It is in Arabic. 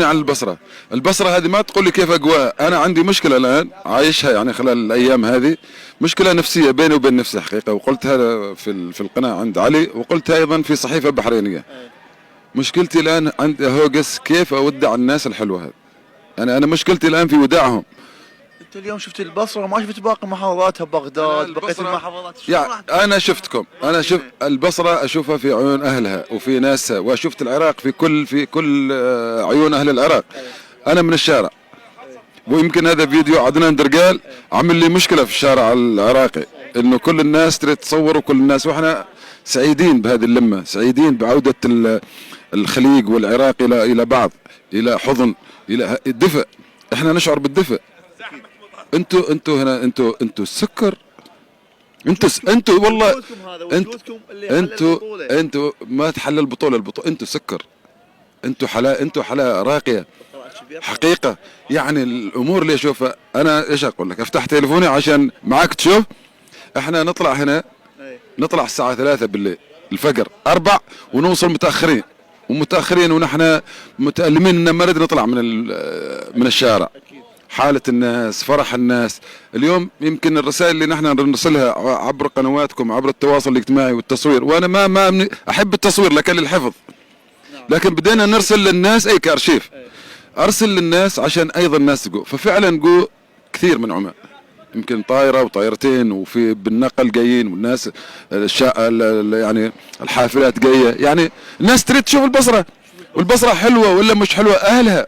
على البصرة هذه ما تقول لي كيف أقواها. أنا عندي مشكلة الآن عايشها يعني خلال الأيام هذه، مشكلة نفسية بيني وبين نفسي حقيقة، وقلتها في القناة عند علي، وقلتها أيضا في صحيفة بحرينية. مشكلتي الآن عند هوجس كيف أودع الناس الحلوة هذه. أنا مشكلتي الآن في وداعهم. انت اليوم شفت البصره، ما شفت باقي محافظاتها، بغداد، بقيه المحافظات. يعني أنا شفتكم، أنا شفت البصرة أشوفها في عيون أهلها وفي ناسها، وشفت العراق في كل عيون أهل العراق. أنا من الشارع، ويمكن هذا فيديو عدنان درقال عمل لي مشكلة في الشارع العراقي، إنه كل الناس تريد تصور وكل الناس، وإحنا سعيدين بهذه اللمة، سعيدين بعودة الخليج والعراق إلى بعض، إلى حضن، إلى الدفء. إحنا نشعر بالدفء. انتوا هنا، انتوا السكر. انتوا والله انتوا ما تحل البطولة. انتوا سكر. انتوا حلا راقية حقيقة. يعني الامور اللي اشوفها انا، ايش اقول لك، افتح تليفوني عشان معاك تشوف. احنا نطلع هنا، نطلع الساعة 3 بالليل، الفجر 4، ونوصل متأخرين ونحن متألمين ان ما نريد نطلع من الشارع. حالة الناس، فرح الناس اليوم. يمكن الرسائل اللي نحن نرسلها عبر قنواتكم، عبر التواصل الاجتماعي والتصوير، وانا ما احب التصوير لكن للحفظ، لكن بدينا نرسل للناس اي كارشيف، ارسل للناس عشان ايضا الناس تقول. ففعلا قو كثير من عمان، يمكن طائرة وطائرتين، وفي بالنقل جايين، والناس يعني الحافلات جاية. يعني الناس تريد تشوف البصرة، والبصرة حلوة ولا مش حلوة، اهلها